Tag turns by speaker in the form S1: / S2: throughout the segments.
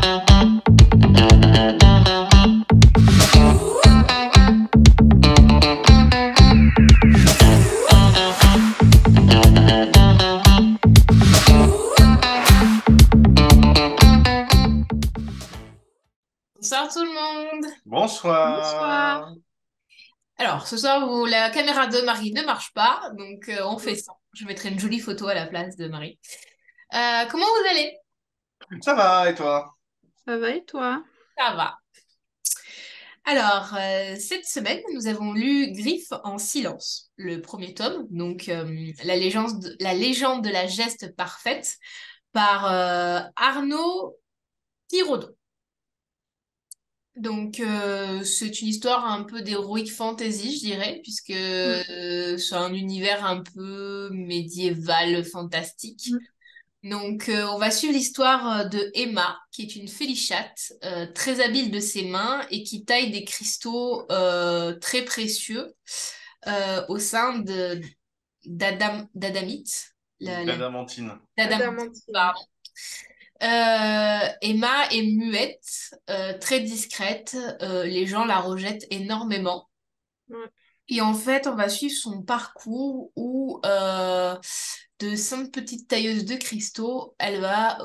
S1: Bonsoir tout le monde.
S2: Bonsoir.
S3: Bonsoir.
S1: Alors, ce soir, la caméra de Marie ne marche pas, donc on fait ça. Je mettrai une jolie photo à la place de Marie. Comment vous allez?
S2: Ça va, et toi?
S3: Ça va et toi?
S1: Ça va. Alors, cette semaine, nous avons lu Griffe en silence, le premier tome, donc la légende de la geste parfaite par Arnaud Giraudot. Donc, c'est une histoire un peu d'heroic fantasy, je dirais, puisque
S3: Mm.
S1: c'est un univers un peu médiéval, fantastique.
S3: Mm.
S1: Donc, on va suivre l'histoire de Emma, qui est une félichate très habile de ses mains et qui taille des cristaux très précieux au sein d'Adamite.
S2: D'adamantine.
S1: D'Adamantine,
S3: Adamantine.
S1: Emma est muette, très discrète. Les gens la rejettent énormément.
S3: Ouais.
S1: Et en fait, on va suivre son parcours où, de simple petite tailleuse de cristaux, elle va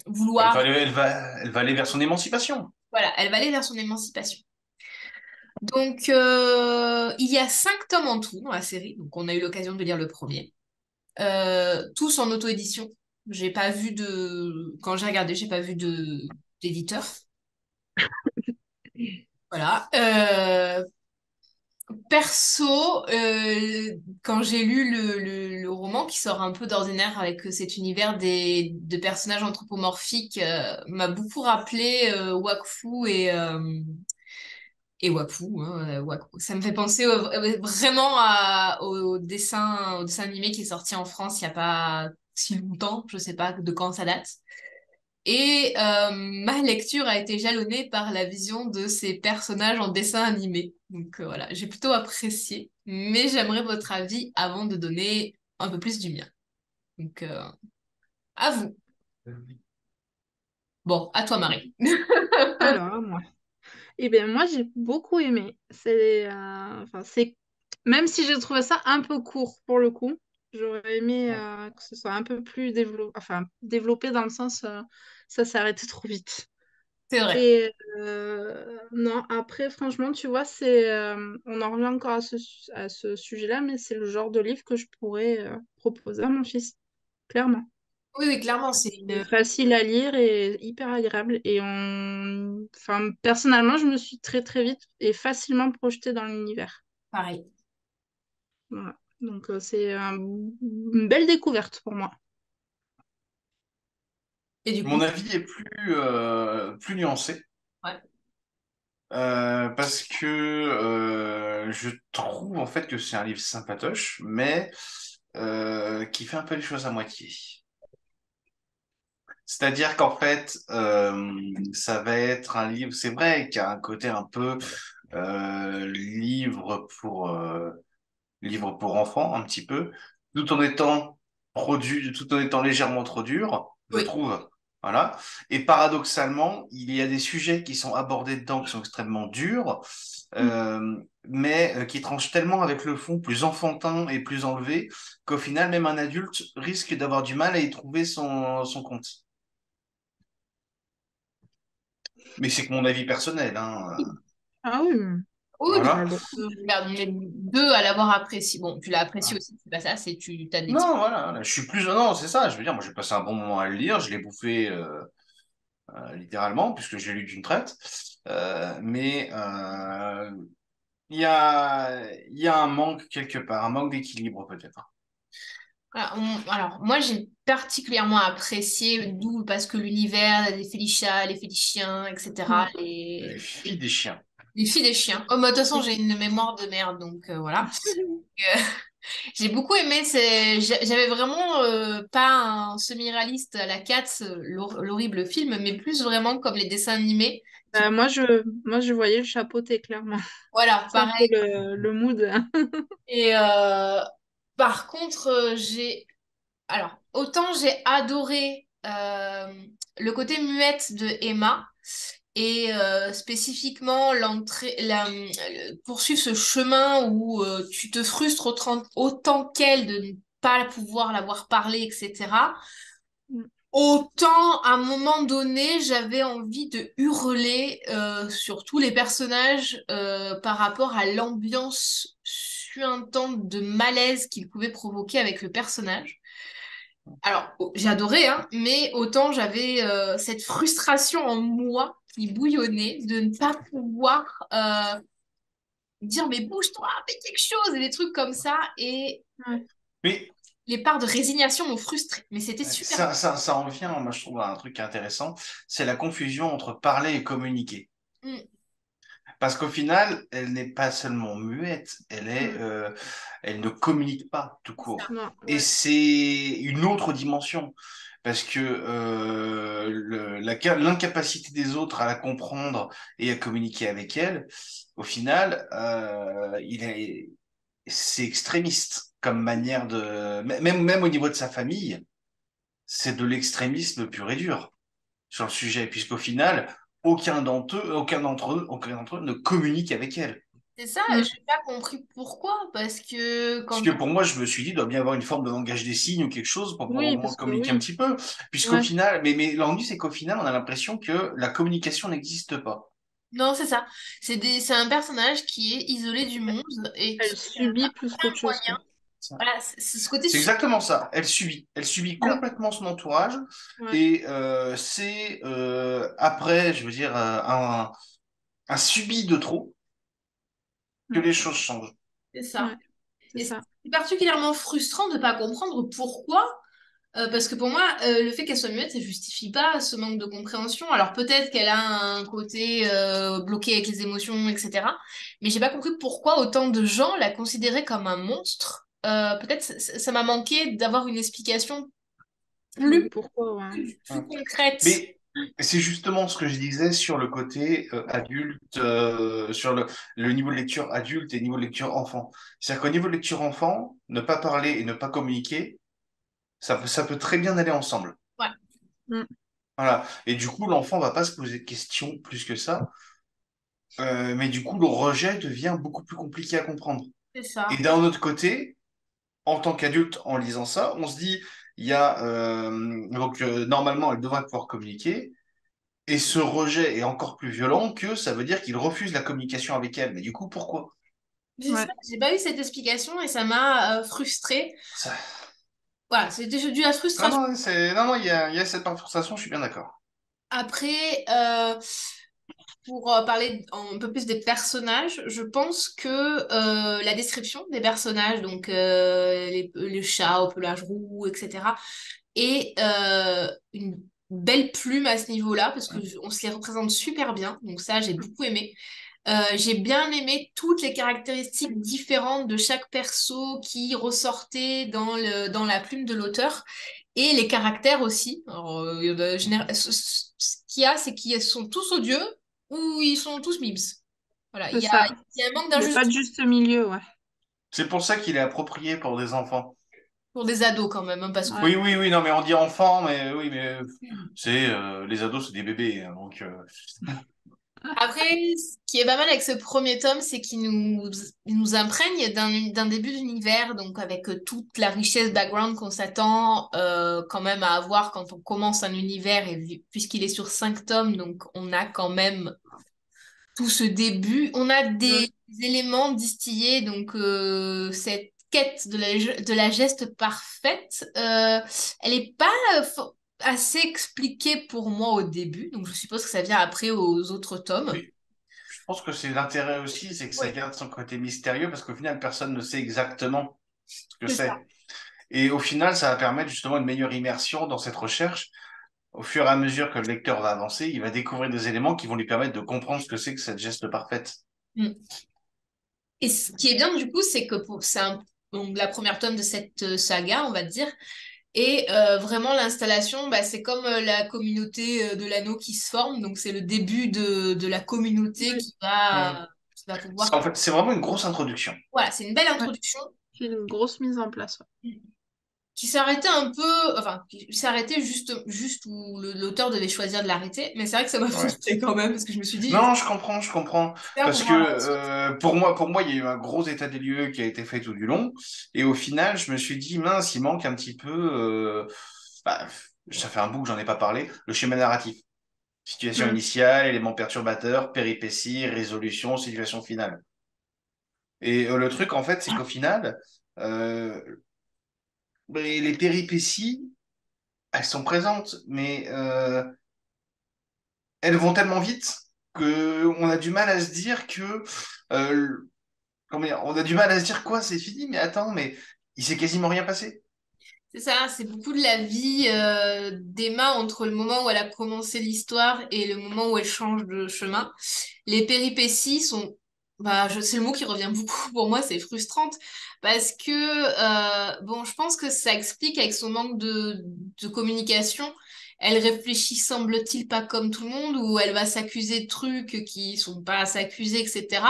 S1: vouloir,
S2: Elle va aller vers son émancipation.
S1: voilà, elle va aller vers son émancipation. Donc, il y a 5 tomes en tout dans la série. Donc, on a eu l'occasion de lire le premier. Tous en auto-édition. J'ai pas vu de... Quand j'ai regardé, j'ai pas vu d'éditeur. Voilà. Perso, quand j'ai lu le roman qui sort un peu d'ordinaire avec cet univers de personnages anthropomorphiques, m'a beaucoup rappelé Wakfu et Wakfu, hein, Wakfu. Ça me fait penser vraiment au dessin animé qui est sorti en France il n'y a pas si longtemps, je sais pas de quand ça date. Et ma lecture a été jalonnée par la vision de ces personnages en dessin animé. Donc voilà, j'ai plutôt apprécié, mais j'aimerais votre avis avant de donner un peu plus du mien. Donc à vous. Bon, à toi Marie.
S3: Alors, moi. Eh bien, moi, j'ai beaucoup aimé. Même si j'ai trouvé ça un peu court pour le coup, j'aurais aimé que ce soit un peu plus développé, enfin, développé dans le sens, ça s'est arrêté trop vite.
S1: C'est vrai.
S3: Et non, après, franchement, tu vois, on en revient encore à ce sujet-là, mais c'est le genre de livre que je pourrais proposer à mon fils, clairement.
S1: Oui, oui, clairement, c'est
S3: C'est
S1: une...
S3: facile à lire et hyper agréable. Enfin, personnellement, je me suis très très vite et facilement projetée dans l'univers.
S1: Pareil.
S3: Voilà. Donc une belle découverte pour moi.
S1: Et du coup,
S2: Mon avis est plus nuancé.
S1: ouais.
S2: Parce que je trouve en fait que c'est un livre sympatoche, mais qui fait un peu les choses à moitié. C'est-à-dire qu'en fait, ça va être un livre, c'est vrai, qui a un côté un peu livre pour enfants, un petit peu, tout en étant tout en étant légèrement trop dur, je
S1: Oui.
S2: trouve. Voilà. Et paradoxalement, il y a des sujets qui sont abordés dedans qui sont extrêmement durs, mais qui tranchent tellement avec le fond plus enfantin et plus enlevé qu'au final, même un adulte risque d'avoir du mal à y trouver son compte. Mais c'est que mon avis personnel, hein.
S3: Ah oui,
S1: Oui,
S3: on a
S2: Voilà.
S3: le droit.
S1: regarde, on est deux à l'avoir apprécié. Bon, tu l'as apprécié aussi, c'est pas ça, c'est tu t'as des petits...
S2: Non, voilà, je suis plus. Non, c'est ça, je veux dire, moi j'ai passé un bon moment à le lire, je l'ai bouffé littéralement, puisque j'ai lu d'une traite. Mais il y a un manque quelque part, un manque d'équilibre peut-être.
S1: Alors, moi, j'ai particulièrement apprécié, d'où parce que l'univers, les Félicia, les Féliciens, etc.,
S3: Mm.
S2: Les filles des chiens.
S1: les filles des chiens. Oh, mais de toute façon, j'ai une mémoire de merde, donc voilà. Euh, j'ai beaucoup aimé, j'avais vraiment pas un semi-réaliste à la Cats, l'horrible film, mais plus vraiment comme les dessins animés.
S3: Moi, je voyais le chapeauté, clairement.
S1: Voilà,
S3: C'est un peu
S1: pareil.
S3: le mood.
S1: Et par contre, j'ai... Alors, autant j'ai adoré le côté muette de Emma et spécifiquement poursuivre ce chemin où tu te frustres autant qu'elle de ne pas pouvoir l'avoir parlé, etc.
S3: Mm.
S1: Autant, à un moment donné, j'avais envie de hurler sur tous les personnages par rapport à l'ambiance suintante de malaise qu'il pouvait provoquer avec le personnage. Alors, j'ai adoré, hein, mais autant j'avais cette frustration en moi qui bouillonnait de ne pas pouvoir dire mais bouge-toi, fais quelque chose, et des trucs comme ça. Et
S3: Ouais.
S2: Mais
S1: les parts de résignation m'ont frustrée. Mais c'était super.
S2: ça en vient, moi je trouve, à un truc intéressant, c'est la confusion entre parler et communiquer.
S1: Mm,
S2: Parce qu'au final, elle n'est pas seulement muette,
S3: Mm.
S2: elle ne communique pas tout
S1: c'est ça.
S2: court.
S3: Non,
S2: Et
S3: ouais.
S2: c'est une autre dimension. Parce que l'incapacité des autres à la comprendre et à communiquer avec elle, au final, c'est extrémiste comme manière de... Même au niveau de sa famille, c'est de l'extrémisme pur et dur sur le sujet, puisqu'au final, aucun d'entre eux ne communique avec elle.
S1: C'est ça, je
S3: Mm.
S1: n'ai pas compris pourquoi, parce que
S2: Parce
S1: quand...
S2: que pour moi, je me suis dit, il doit bien y avoir une forme de langage des signes ou quelque chose pour pouvoir au
S3: Oui,
S2: moins
S3: parce que
S2: communiquer un
S3: oui.
S2: petit peu. Puisqu'au
S3: Ouais.
S2: final, mais l'ennui, c'est qu'au final, on a l'impression que la communication n'existe pas.
S1: Non, c'est ça. C'est un personnage qui est isolé du monde et
S3: Elle
S1: qui
S3: subit
S1: n'a
S3: plus
S1: aucun
S3: qu'autre chose,
S1: moyen.
S3: quoi.
S1: Voilà, c'est ce côté
S2: C'est
S1: super.
S2: exactement ça. Elle subit. Elle subit
S3: Mm.
S2: complètement son entourage.
S3: Ouais.
S2: Et c'est après, je veux dire, un subi de trop que
S3: Mm.
S2: les choses changent.
S1: C'est
S3: Ouais,
S1: ça.
S3: c'est
S1: Et c'est
S3: ça.
S1: particulièrement frustrant de ne pas comprendre pourquoi. Parce que pour moi, le fait qu'elle soit muette, ça justifie pas ce manque de compréhension. Alors peut-être qu'elle a un côté bloqué avec les émotions, etc. Mais j'ai pas compris pourquoi autant de gens la considéraient comme un monstre. Peut-être ça m'a manqué d'avoir une explication plus,
S3: Pourquoi, ouais.
S1: plus concrète.
S2: Mais c'est justement ce que je disais sur le côté adulte, sur le niveau de lecture adulte et niveau de lecture enfant. C'est-à-dire qu'au niveau de lecture enfant, ne pas parler et ne pas communiquer, ça peut très bien aller ensemble.
S1: Ouais,
S3: Mm.
S2: Voilà. Et du coup, l'enfant va pas se poser de questions plus que ça. Mais du coup, le rejet devient beaucoup plus compliqué à comprendre.
S1: c'est
S2: Et
S1: ça.
S2: d'un autre côté, en tant qu'adulte, en lisant ça, on se dit, il y a normalement, elle devrait pouvoir communiquer. Et ce rejet est encore plus violent que ça veut dire qu'il refuse la communication avec elle. Mais du coup, pourquoi?
S1: C'est ça.
S3: Ouais.
S1: J'ai pas eu cette explication et ça m'a frustrée.
S2: Ça...
S1: Voilà, c'était dû à la
S2: Non,
S1: frustration.
S2: non, non, il y a cette frustration, je suis bien d'accord.
S1: Après, pour parler un peu plus des personnages, je pense que la description des personnages, donc les chats au pelage roux, etc., est une belle plume à ce niveau-là, parce que on se les représente super bien. Donc ça, j'ai beaucoup aimé. J'ai bien aimé toutes les caractéristiques différentes de chaque perso qui ressortaient dans la plume de l'auteur et les caractères aussi. Alors, il y en a ce qu'il y a, c'est qu'ils sont tous odieux ou ils sont tous mimes. Voilà,
S3: C'est ça.
S1: il y a un manque
S3: Il n'y a pas de
S1: d'injustice
S3: juste milieu, ouais.
S2: C'est pour ça qu'il est approprié pour des enfants.
S1: pour des ados quand même, hein, parce que
S3: Ouais.
S2: Oui, oui, oui, non, mais on dit enfant, mais oui, mais c'est les ados, c'est des bébés, hein, donc
S1: après, ce qui est pas mal avec ce premier tome, c'est il nous imprègne d'un début d'univers, donc avec toute la richesse background qu'on s'attend quand même à avoir quand on commence un univers, et puisqu'il est sur 5 tomes, donc on a quand même tout ce début. On a
S3: Mm.
S1: des éléments distillés, donc cette quête de la geste parfaite, elle n'est pas assez expliquée pour moi au début, donc je suppose que ça vient après aux autres tomes.
S2: oui, je pense que c'est l'intérêt aussi, c'est que ça
S1: Oui,
S2: garde son côté mystérieux, parce qu'au final, personne ne sait exactement ce que
S1: c'est ça.
S2: c'est. Et au final, ça va permettre justement une meilleure immersion dans cette recherche. Au fur et à mesure que le lecteur va avancer, il va découvrir des éléments qui vont lui permettre de comprendre ce que c'est que cette geste parfaite.
S1: Mm. Et ce qui est bien du coup, c'est que donc, la première tome de cette saga, on va dire, et vraiment l'installation, bah, c'est comme la communauté de l'anneau qui se forme, donc c'est le début de la communauté
S3: Ouais.
S2: Hmm.
S1: qui va
S2: En
S1: pouvoir...
S2: fait, c'est vraiment une grosse introduction.
S1: Voilà, c'est une belle
S3: Ouais.
S1: introduction.
S3: C'est une grosse mise en place. Ouais.
S1: qui s'arrêtait un peu, enfin, qui s'arrêtait juste où l'auteur devait choisir de l'arrêter. Mais c'est vrai que ça m'a
S2: Ouais.
S1: frustrée quand même, parce que je me suis dit,
S2: Non, je comprends.
S1: j'espère
S2: Parce
S1: pouvoir
S2: que
S1: voir la suite.
S2: pour moi, il y a eu un gros état des lieux qui a été fait tout du long. Et au final, je me suis dit, mince, il manque un petit peu. Bah, ça fait un bout que j'en ai pas parlé. Le schéma narratif. Situation
S3: Mm.
S2: initiale, éléments perturbateurs, péripéties, résolution, situation finale. Et le truc, en fait, c'est qu'au final, euh, les péripéties, elles sont présentes, mais elles vont tellement vite que on a du mal à se dire que comment dire, on a du mal à se dire quoi, c'est fini, mais attends, mais il s'est quasiment rien passé.
S1: C'est ça, c'est beaucoup de la vie d'Emma entre le moment où elle a commencé l'histoire et le moment où elle change de chemin. Les péripéties sont, bah, c'est le mot qui revient beaucoup pour moi, c'est frustrante parce que, bon, je pense que ça explique avec son manque de communication. Elle réfléchit, semble-t-il, pas comme tout le monde, ou elle va s'accuser de trucs qui sont pas à s'accuser, etc.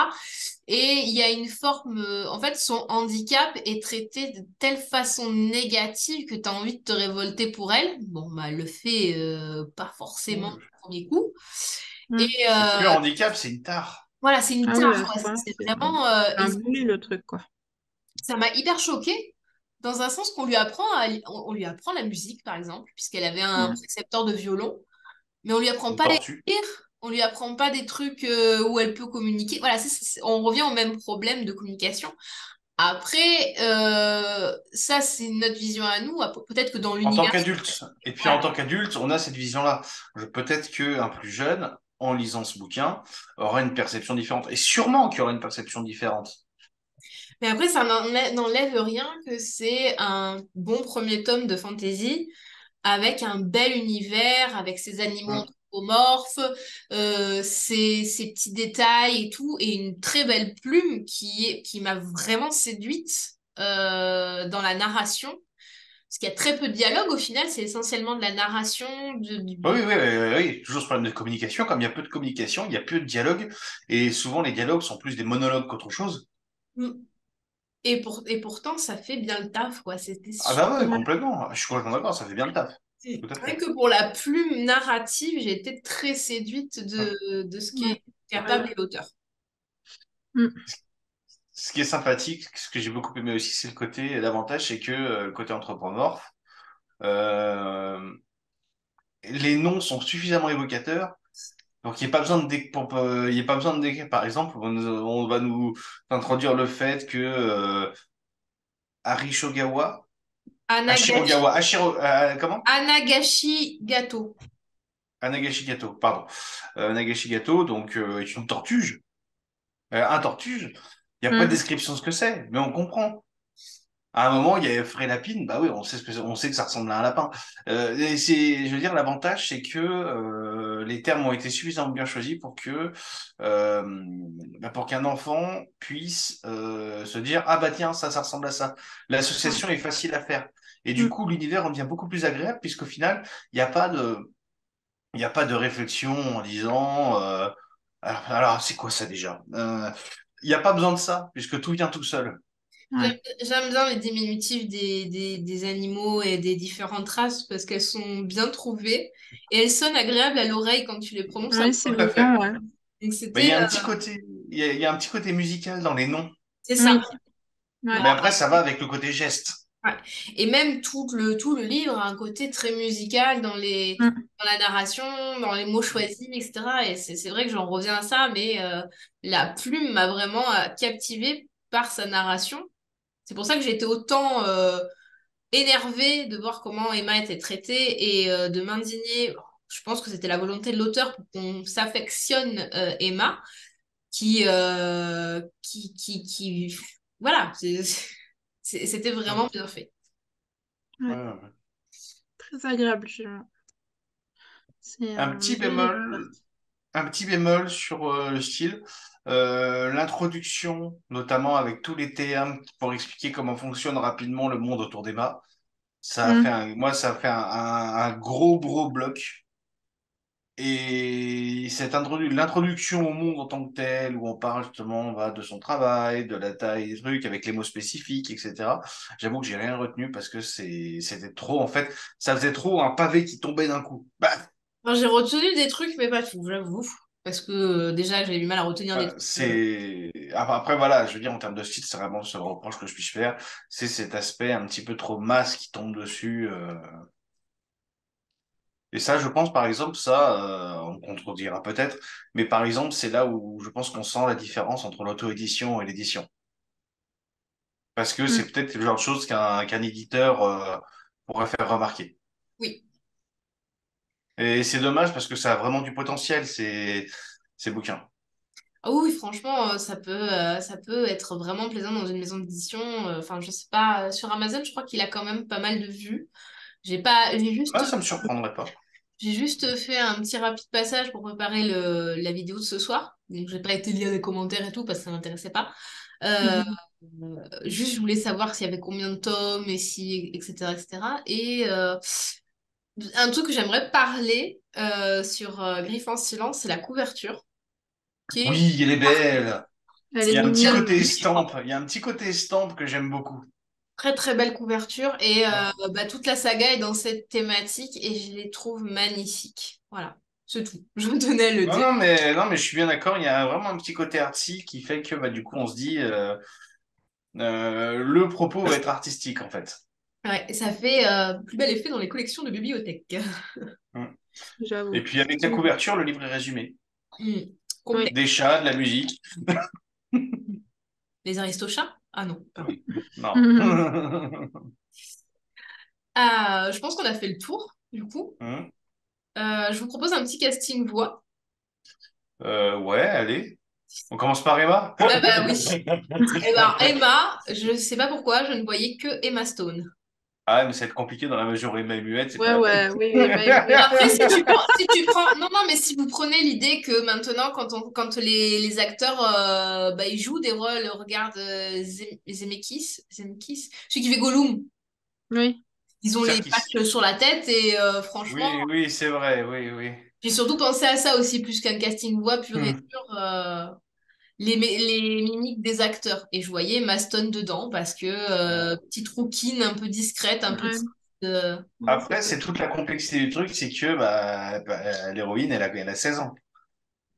S1: Et il y a une forme, en fait, son handicap est traité de telle façon négative que tu as envie de te révolter pour elle. Bon, bah, elle le fait pas forcément
S2: Ouais.
S1: du premier coup. Et
S3: Mm.
S2: C'est plus un handicap, c'est une tare.
S1: voilà, c'est une
S3: Ah oui,
S1: tare,
S3: à ce
S1: quoi.
S3: point,
S1: C'est
S3: c'est
S1: vraiment.
S3: un bully le truc, quoi.
S1: Ça m'a hyper choquée, dans un sens qu'on lui apprend on lui apprend la musique, par exemple, puisqu'elle avait un
S3: Mm.
S1: précepteur de violon, mais on lui apprend
S2: Une
S1: pas les
S2: tortue.
S1: lire, on lui apprend pas des trucs où elle peut communiquer. Voilà, on revient au même problème de communication. Après, ça, c'est notre vision à nous. Peut-être que dans
S2: En tant
S1: l'univers.
S2: qu'adulte. Et puis en
S1: Voilà.
S2: tant qu'adulte, on a cette vision-là. Peut-être qu'un plus jeune, en lisant ce bouquin, aura une perception différente. Et sûrement qu'il y aura une perception différente.
S1: Mais après, ça n'enlève rien que c'est un bon premier tome de fantasy avec un bel univers, avec ses animaux
S2: Mm.
S1: anthropomorphes, ses petits détails et tout, et une très belle plume qui m'a vraiment séduite dans la narration. Parce qu'il y a très peu de dialogue au final, c'est essentiellement de la narration,
S2: Oui, oui, oui, oui, oui. Toujours ce problème de communication. Comme il y a peu de communication, il y a peu de dialogue. Et souvent, les dialogues sont plus des monologues qu'autre chose.
S1: et pourtant, ça fait bien le taf, quoi. C'était
S2: Ah bah ouais,
S3: Ouais.
S2: complètement. Je suis complètement d'accord, ça fait bien le taf. Tout à
S1: rien
S2: fait.
S1: que pour la plume narrative, j'ai été très séduite
S2: Mm.
S1: de ce qui
S3: Ouais.
S1: est capable
S3: Pareil.
S1: est l'auteur.
S3: Mm.
S2: Ce qui est sympathique, ce que j'ai beaucoup aimé aussi, c'est le côté, l'avantage, c'est que le côté anthropomorphe, euh, les noms sont suffisamment évocateurs pour qu'il n'y ait pas besoin il y ait pas besoin de décrire. Par exemple, on va nous introduire le fait que Arishogawa,
S1: Anagashi,
S2: Comment?
S1: Anagashi gâteau.
S2: Anagashikato, pardon. Nagashikato, donc, est une tortuge. Un tortuge, il n'y a pas de
S3: Mm.
S2: description de ce que c'est, mais on comprend. À un moment, il y a Frélapine, bah oui, on sait que ça ressemble à un lapin. Et je veux dire, l'avantage, c'est que les termes ont été suffisamment bien choisis euh, pour qu'un enfant puisse se dire, ah bah tiens, ça ressemble à ça.
S3: Ouais.
S2: L'association est facile à faire. Et du
S3: Mm.
S2: coup, l'univers en devient beaucoup plus agréable, puisqu'au final, il n'y a pas de réflexion en disant, alors, c'est quoi ça déjà? Il n'y a pas besoin de ça, puisque tout vient tout seul.
S3: Ouais.
S1: J'aime bien les diminutifs des animaux et des différentes races parce qu'elles sont bien trouvées et elles sonnent agréables à l'oreille quand tu les prononces à
S3: Ouais,
S1: voix
S3: c'est
S2: Tout à
S1: haute.
S2: fait.
S3: mignon, ouais.
S1: Donc
S2: Mais il y
S1: c'était,
S2: a un petit côté, il y a un petit côté musical dans les noms.
S1: c'est ça.
S3: Oui. Ouais.
S2: Mais
S1: Bon,
S2: après, ça va avec le côté geste.
S1: ouais. Et même tout le livre a un côté très musical
S3: Mm.
S1: dans la narration, dans les mots choisis, etc. Et c'est vrai que j'en reviens à ça, mais la plume m'a vraiment captivée par sa narration. C'est pour ça que j'ai été autant énervée de voir comment Emma était traitée et de m'indigner. Je pense que c'était la volonté de l'auteur pour qu'on s'affectionne Emma, voilà, c'était
S2: Mm.
S1: vraiment bien fait.
S2: Ouais,
S3: Ouais.
S2: ouais, ouais.
S3: Très agréable. C'est
S2: Un
S3: un
S2: petit
S3: bel
S2: bémol,
S3: exercice.
S2: un petit bémol sur le style. L'introduction, notamment avec tous les termes pour expliquer comment fonctionne rapidement le monde autour d'Emma,
S3: Mm.
S2: moi, ça a fait un gros bloc. Et l'introduction au monde en tant que tel, où on parle justement de son travail, de la taille des trucs, avec les mots spécifiques, etc. J'avoue que j'ai rien retenu parce que c'était trop, en fait, ça faisait trop un pavé qui tombait d'un coup. Bah,
S1: Enfin, j'ai retenu des trucs, mais pas tout, j'avoue. Parce que déjà, j'ai eu du mal à retenir des trucs.
S2: après, voilà, je veux dire, en termes de style, c'est vraiment le seul reproche que je puisse faire. C'est cet aspect un petit peu trop masse qui tombe dessus. Et ça, je pense, par exemple, on me contredira peut-être, mais par exemple, c'est là où je pense qu'on sent la différence entre l'auto-édition et l'édition. Parce que
S3: Mm.
S2: c'est peut-être le genre de choses qu'un éditeur pourrait faire remarquer.
S1: Oui.
S2: Et c'est dommage parce que ça a vraiment du potentiel, ces bouquins.
S1: Ah oui, franchement, ça peut être vraiment plaisant dans une maison d'édition. Enfin, je sais pas, sur Amazon, je crois qu'il a quand même pas mal de vues. J'ai pas,
S2: Ah, ça me surprendrait pas.
S1: j'ai juste fait un petit rapide passage pour préparer la vidéo de ce soir. Donc, j'ai pas été lire les commentaires et tout parce que ça m'intéressait pas. Euh, juste, je voulais savoir s'il y avait combien de tomes et si, etc., etc. Et un truc que j'aimerais parler sur Griffon Silence, c'est la couverture, qui est
S2: Oui, elle est belle.
S3: Elle
S2: Il
S3: est
S2: y a un petit
S3: mignonne.
S2: côté estampe. Il y a un petit côté estampe que j'aime beaucoup.
S1: très très belle couverture et
S2: Ouais.
S1: bah, toute la saga est dans cette thématique et je les trouve magnifiques. Voilà, c'est tout. Je tenais à le dire.
S2: Non, mais je suis bien d'accord. Il y a vraiment un petit côté artsy qui fait que du coup, on se dit le propos va être artistique en fait.
S1: Ouais, et ça fait plus bel effet dans les collections de bibliothèques.
S2: Mm. Et
S3: J'avoue.
S2: puis avec la couverture, le livre est résumé.
S1: Hmm,
S3: Oui.
S1: complet.
S2: Des chats, de la musique.
S1: Les Aristochats? Ah non, pardon.
S2: Non.
S1: Ah, je pense qu'on a fait le tour, du coup.
S2: Mm.
S1: Je vous propose un petit casting voix.
S2: Ouais, allez. On commence par Emma?
S1: Ah bah oui. Eh ben, Emma, je sais pas pourquoi, je ne voyais que Emma Stone.
S2: Ah, mais ça va être compliqué dans la mesure où Emma est muette, c'est pas
S3: Ouais,
S2: la peine.
S3: ouais, oui, oui, oui.
S1: Après, si tu prends, non, non, mais si vous prenez l'idée que maintenant, quand les acteurs, bah, ils jouent des rôles, regarde Zemeckis, celui qui fait Gollum,
S3: Oui.
S1: ils ont les
S2: Serkis.
S1: patchs sur la tête et franchement,
S2: Oui, oui, c'est vrai, oui, oui.
S1: j'ai surtout pensé à ça aussi plus qu'un casting voix pur et
S2: Hmm.
S1: dur, les mimiques des acteurs. Et je voyais Maston dedans parce que petite rouquine un peu discrète, un peu
S3: Ouais,
S1: timide,
S3: ouais, c'est
S2: Après,
S3: ça.
S2: c'est toute la complexité du truc, c'est que l'héroïne, elle a 16 ans.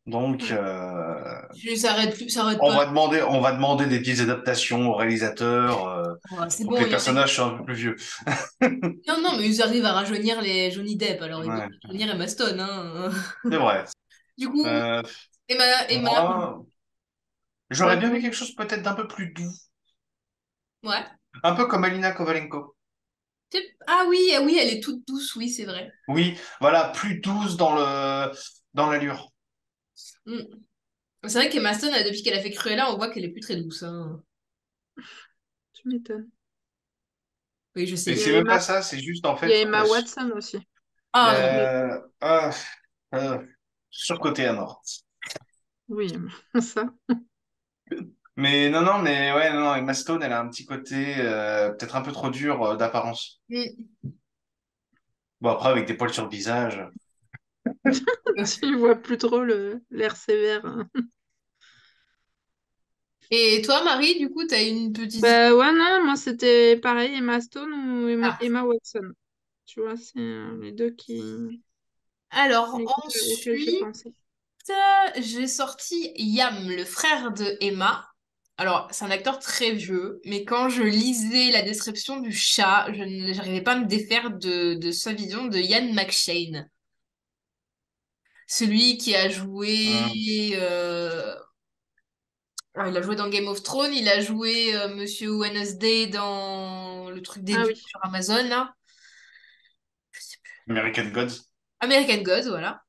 S2: Donc,
S3: Ouais.
S1: ça arrête pas.
S2: on va demander des petites adaptations au réalisateur
S1: Oh, c'est
S2: pour que
S1: bon,
S2: les personnages soient un peu plus vieux.
S1: non, non, mais ils arrivent à rajeunir les Johnny Depp, alors ils peuvent
S2: Ouais,
S1: rajeunir Emma Stone, hein.
S2: c'est vrai.
S1: Du coup,
S2: Euh,
S1: Emma,
S2: Moi, j'aurais
S3: Ouais,
S2: bien vu quelque chose peut-être d'un peu plus doux.
S1: ouais.
S2: Un peu comme Alina Kovalenko.
S1: Ah oui, ah oui, elle est toute douce, oui, c'est vrai.
S2: Oui, voilà, plus douce dans l'allure.
S1: Mm. C'est vrai qu'Emma Stone, depuis qu'elle a fait Cruella, on voit qu'elle est plus très douce, hein.
S3: tu m'étonnes.
S1: Oui, je
S2: Et
S3: Il y
S1: sais.
S2: c'est
S3: a
S2: même
S3: Emma,
S2: pas ça, c'est juste en
S3: il y a
S2: fait,
S3: Emma Watson aussi.
S1: Ah non.
S3: Mais
S2: euh, euh, euh, surcoté à mort.
S3: oui, ça.
S2: Mais non, non, mais ouais, non, Emma Stone, elle a un petit côté peut-être un peu trop dur d'apparence.
S1: Mm.
S2: Bon, après, avec des poils sur le visage.
S3: Tu vois plus trop l'air sévère, hein.
S1: Et toi, Marie, du coup, t'as une petite idée?
S3: Bah ouais, non, moi c'était pareil, Emma Stone ou
S1: Ah.
S3: Emma Watson. Tu vois, c'est les deux
S1: Alors,
S3: auxquels j'ai
S1: ensuite,
S3: pensé.
S1: j'ai sorti Yam, le frère de Emma. Alors, c'est un acteur très vieux, mais quand je lisais la description du chat, j'arrivais pas à me défaire de sa vision de Ian McShane. Celui qui a
S2: Hum,
S1: joué... alors, il a joué dans Game of Thrones, il a joué Monsieur Wednesday dans le truc des
S3: Ah
S1: vieux
S3: oui.
S1: sur Amazon, là. Je sais plus.
S2: American Gods.
S1: American Gods, voilà.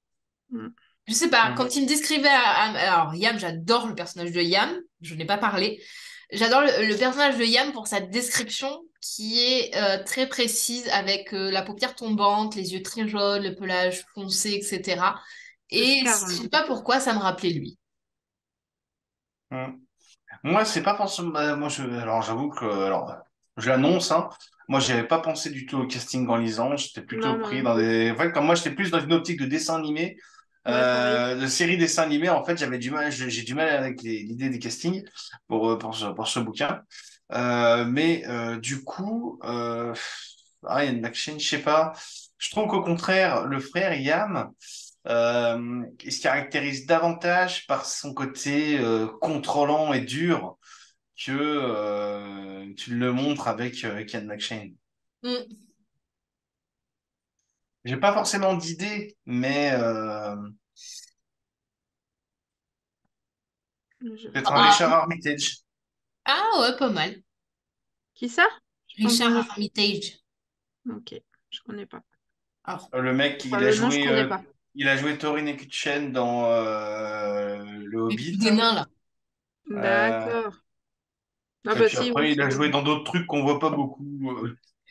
S3: Mm.
S1: Je sais pas,
S2: Hum,
S1: quand il me décrivait... alors, Yam, j'adore le personnage de Yam, je n'ai pas parlé. J'adore le personnage de Yam pour sa description qui est très précise avec la paupière tombante, les yeux très jaunes, le pelage foncé, etc.
S3: C'est
S1: Et je
S3: Scarl.
S1: sais pas pourquoi ça me rappelait lui.
S2: hum. Moi, c'est pas forcément. Moi, alors, j'avoue que. Alors, je l'annonce, hein. Moi, j'avais pas pensé du tout au casting en lisant. J'étais plutôt
S3: Non, moi
S2: pris
S3: non
S2: dans
S3: plus.
S2: des. En fait, comme moi, j'étais plus dans une optique de dessin animé.
S3: Ouais, pareil.
S2: De série dessin animé, en fait, j'ai du mal avec l'idée des castings pour ce bouquin. Du coup, Ryan McShane, je sais pas. Je trouve qu'au contraire, le frère Ian, il se caractérise davantage par son côté contrôlant et dur que tu le montres avec Ian McShane.
S1: Mm.
S2: J'ai pas forcément d'idée, mais
S3: Je-
S2: peut-être un
S1: Ah,
S2: Richard Armitage.
S1: ah ouais, pas mal.
S3: Qui ça? J'ai pas
S1: Richard
S3: entendu.
S1: Armitage.
S3: Ok, je connais pas.
S1: Alors,
S2: Le mec,
S3: Enfin, le nom, je connais pas.
S2: il a joué Thorin et Kutchen dans Le
S1: les
S2: Hobbit.
S1: trucs des nains, là.
S2: Euh,
S3: D'accord. Ah
S2: et
S3: bah
S2: puis
S3: si, oui,
S2: après, il
S3: c'est
S2: a joué
S3: bon.
S2: dans d'autres trucs qu'on voit pas beaucoup.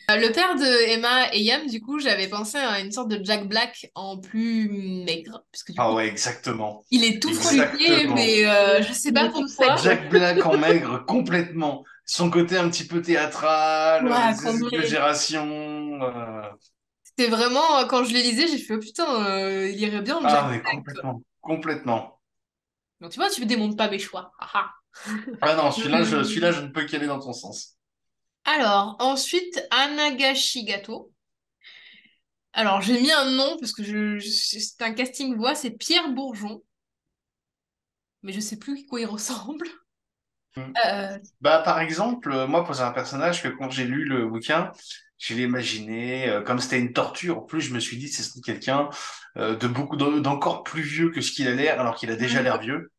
S1: Le père de Emma et Yam, du coup, j'avais pensé à une sorte de Jack Black en plus maigre, parce que du
S2: Ah
S1: coup,
S2: ouais, exactement.
S1: il est tout freluqué,
S2: Exactement.
S1: mais
S3: Il est,
S1: je sais
S3: il
S1: pas
S3: est tout
S1: pourquoi.
S3: sec, ouais.
S2: Jack Black en maigre, complètement. Son côté un petit peu théâtral,
S1: Ouais,
S2: ses
S1: complet.
S2: exagérations.
S1: C'était vraiment, quand je les lisais, j'ai fait, oh putain, il irait bien en Jack
S2: Ah, mais
S1: Black, quoi.
S2: complètement. Complètement.
S1: Donc tu vois, tu démontes pas mes choix. Ah, ah.
S2: Ah non, celui-là,
S3: Hmm.
S2: je ne peux qu'aller dans ton sens.
S1: Alors, ensuite, Anagashi-gato. Alors, j'ai mis un nom, parce que c'est un casting voix, c'est Pierre Bourgeon, mais je sais plus à quoi il ressemble.
S2: Hmm.
S1: Euh,
S2: Bah, par exemple, moi, pour un personnage que quand j'ai lu le bouquin, je l'ai imaginé, comme c'était une torture, en plus, je me suis dit, c'est quelqu'un d'encore plus vieux que ce qu'il a l'air, alors qu'il a déjà
S3: Ouais,
S2: l'air vieux.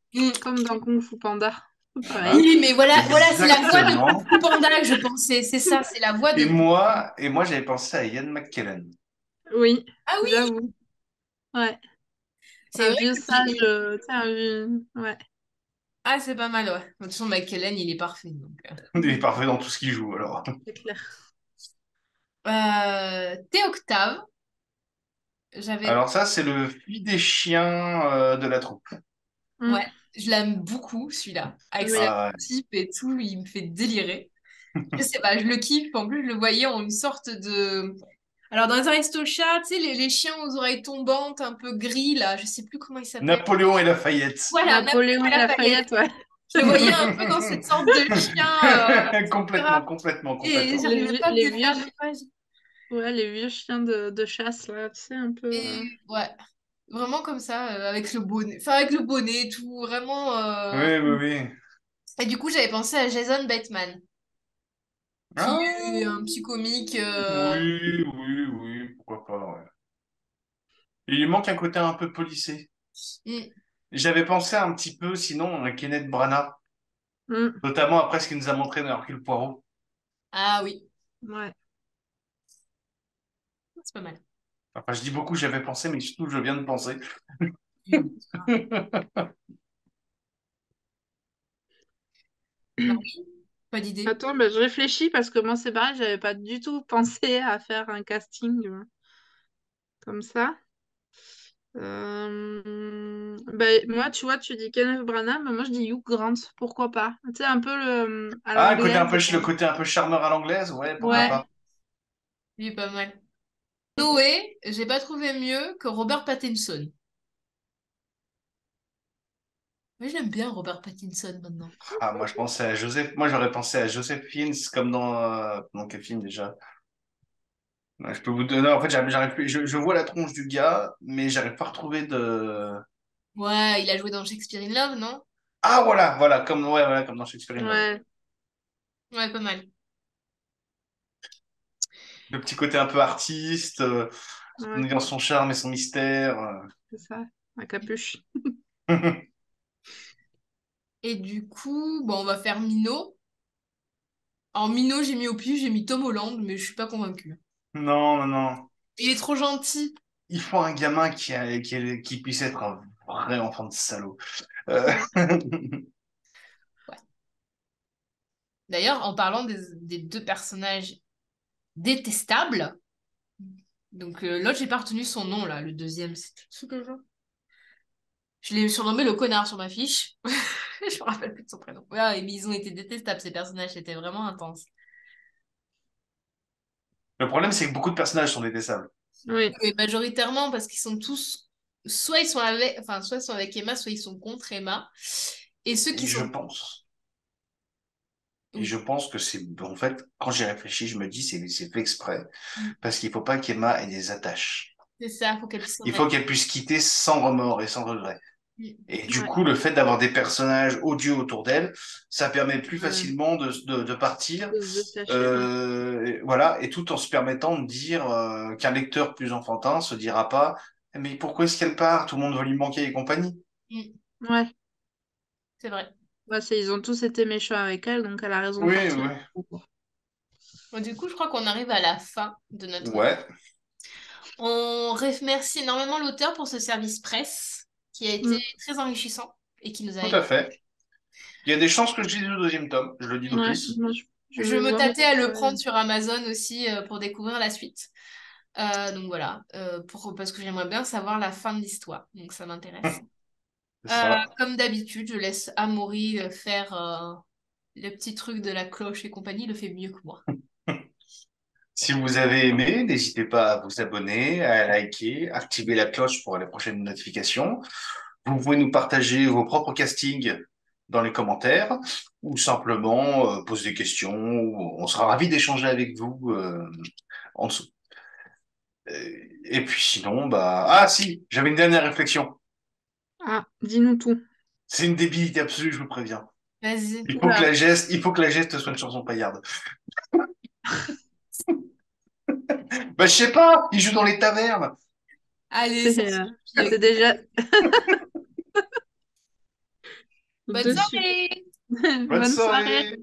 S3: comme dans Kung Fu Panda.
S2: Voilà.
S3: Pareil.
S1: Oui, mais voilà, c'est la voix de Kung
S2: Exactement.
S1: Fu Panda que je pensais. C'est ça, c'est la voix de Kung Fu Panda.
S2: Et moi, j'avais pensé à Ian McKellen.
S3: Oui,
S1: Ah oui,
S3: j'avoue. Ouais.
S1: c'est
S3: Un
S1: vrai
S3: vieux
S1: que
S3: sage, tu sais, un vieux... Ouais.
S1: Ah, c'est pas mal, ouais. De toute façon, Michael il est parfait. Donc.
S2: Il est parfait dans tout ce qu'il joue, alors.
S3: C'est clair.
S1: Théoctave, j'avais...
S2: Alors ça, c'est le fils des chiens de la troupe.
S3: Hmm.
S1: Ouais, je l'aime beaucoup, celui-là. Avec sa
S3: Oui.
S2: Ah,
S1: type et tout, il me fait délirer. Je sais pas, je le kiffe. En plus, je le voyais en une sorte de... Alors, dans les Aristochats, tu sais, les chiens aux oreilles tombantes, un peu gris, là, je sais plus comment ils s'appellent.
S2: Napoléon et Lafayette.
S1: Voilà, Napoléon
S3: Napoléon
S1: et
S3: et
S1: Lafayette.
S3: Lafayette, ouais.
S1: Je le voyais un peu dans cette sorte de chien,
S2: Complètement,
S1: etc.
S2: complètement,
S1: Et
S2: complètement.
S1: j'arrivais pas à me
S3: Les vieux,
S1: défaire de l'image.
S3: ouais, les vieux chiens de chasse, là, tu sais, un peu...
S1: Et ouais, vraiment comme ça, avec le bonnet, enfin avec le bonnet et tout, vraiment.
S2: Oui, oui, oui.
S1: Et du coup, j'avais pensé à Jason Bateman, qui est
S2: Ah,
S1: un petit comique.
S2: oui, oui, oui, pourquoi pas, ouais. Il lui manque un côté un peu policé.
S1: Hmm.
S2: J'avais pensé un petit peu, sinon, à Kenneth Branagh,
S3: Hmm.
S2: notamment après ce qu'il nous a montré dans Hercule Poirot.
S1: Ah oui,
S3: Ouais.
S1: c'est pas mal.
S2: Enfin, je dis beaucoup, j'avais pensé, mais surtout, je viens de penser.
S1: Hmm. Marie, pas d'idée.
S3: Attends, bah, je réfléchis parce que moi, c'est pareil, j'avais pas du tout pensé à faire un casting comme ça. Bah, moi, tu vois, tu dis Kenneth Branagh, mais moi, je dis Hugh Grant. Pourquoi pas? Tu sais, un peu à
S2: Ah,
S3: l'anglaise.
S2: le côté un peu charmeur à l'anglaise, ouais, pourquoi
S3: Ouais,
S2: pas.
S1: Lui est pas mal. Noé, j'ai pas trouvé mieux que Robert Pattinson. Mais j'aime bien Robert Pattinson maintenant.
S2: Ah, moi, je pensais à Joseph. Moi, j'aurais pensé à Joseph Fiennes, comme dans quel film déjà? Ouais, je peux vous donner. En fait, j'arrive plus. Je vois la tronche du gars, mais j'arrive pas à retrouver de.
S1: Ouais, il a joué dans Shakespeare in Love, non?
S2: Ah, voilà, voilà, comme, ouais, voilà, comme dans Shakespeare in Love.
S3: ouais,
S1: Ouais, pas mal.
S2: Le petit côté un peu artiste, en
S3: ouais,
S2: ayant son charme et son mystère.
S3: c'est ça, la capuche.
S1: Et du coup, bon, on va faire Minot. En Minot, j'ai mis au pif, j'ai mis Tom Holland, mais je suis pas convaincue.
S2: Non, non, non.
S1: Il est trop gentil.
S2: Il faut un gamin qui puisse être un vrai enfant de salaud.
S3: Ouais.
S1: Ouais. D'ailleurs, en parlant des deux personnages détestables, donc l'autre, j'ai pas retenu son nom, là, le deuxième, c'est déjà. Je l'ai surnommé le connard sur ma fiche. Je me rappelle plus de son prénom. Ouais, mais ils ont été détestables, ces personnages, c'était vraiment intense.
S2: Le problème, c'est que beaucoup de personnages sont détestables.
S3: Oui,
S1: Mais majoritairement parce qu'ils sont tous soit ils sont avec, enfin, soit ils sont avec Emma, soit ils sont contre Emma. Et ceux
S2: Et
S1: qui
S2: je
S1: sont...
S2: pense. Et
S1: Oui,
S2: je pense que c'est, en fait, quand j'y réfléchis, je me dis, c'est fait exprès.
S1: mm,
S2: Parce qu'il faut pas qu'Emma ait des attaches.
S1: c'est ça, faut qu'elle puisse s'en
S2: Il
S1: aller.
S2: faut qu'elle puisse quitter sans remords et sans regret.
S1: Mm.
S2: Et du
S3: Ouais.
S2: coup, le fait d'avoir des personnages odieux autour d'elle, ça permet plus
S3: Ouais.
S2: facilement de partir,
S3: De se détacher, ouais.
S2: voilà, et tout en se permettant de dire qu'un lecteur plus enfantin se dira pas, mais pourquoi est-ce qu'elle part? Tout le monde va lui manquer et compagnie.
S1: Mm.
S3: Ouais.
S1: C'est vrai.
S3: Ouais, ils ont tous été méchants avec elle, donc elle a raison de
S2: Oui,
S3: partir.
S2: oui,
S1: Bon, du coup, je crois qu'on arrive à la fin de notre livre.
S2: ouais,
S1: On remercie énormément l'auteur pour ce service presse qui a été
S3: Mm.
S1: très enrichissant et qui nous a
S2: tout à
S1: aidés.
S2: fait. Il y a des chances que je lise le deuxième tome, je le dis
S3: Ouais,
S2: d'office.
S3: moi, je
S1: Je
S3: vais
S1: me
S3: voir
S1: tâtais à le
S3: pourquoi.
S1: prendre sur Amazon aussi pour découvrir la suite. Donc voilà, parce que j'aimerais bien savoir la fin de l'histoire. Donc ça m'intéresse.
S2: C'est ça.
S1: Comme d'habitude, je laisse Amaury faire le petit truc de la cloche et compagnie. Il le fait mieux que moi.
S2: Si vous avez aimé, n'hésitez pas à vous abonner, à liker, activer la cloche pour les prochaines notifications. Vous pouvez nous partager vos propres castings dans les commentaires ou simplement poser des questions. On sera ravis d'échanger avec vous en dessous. Et puis sinon, bah... Ah si, j'avais une dernière réflexion.
S3: Ah, dis-nous tout.
S2: C'est une débilité absolue, je vous préviens.
S1: Vas-y.
S3: Oula.
S2: Il faut que la geste soit une chanson paillarde. Bah je sais pas, il joue dans les tavernes.
S1: Allez,
S3: C'est
S1: ça
S3: c'est
S1: suffit.
S3: déjà
S1: Bonne
S3: dessus.
S1: soirée!
S2: Bonne
S3: Bonne soirée.
S2: soirée.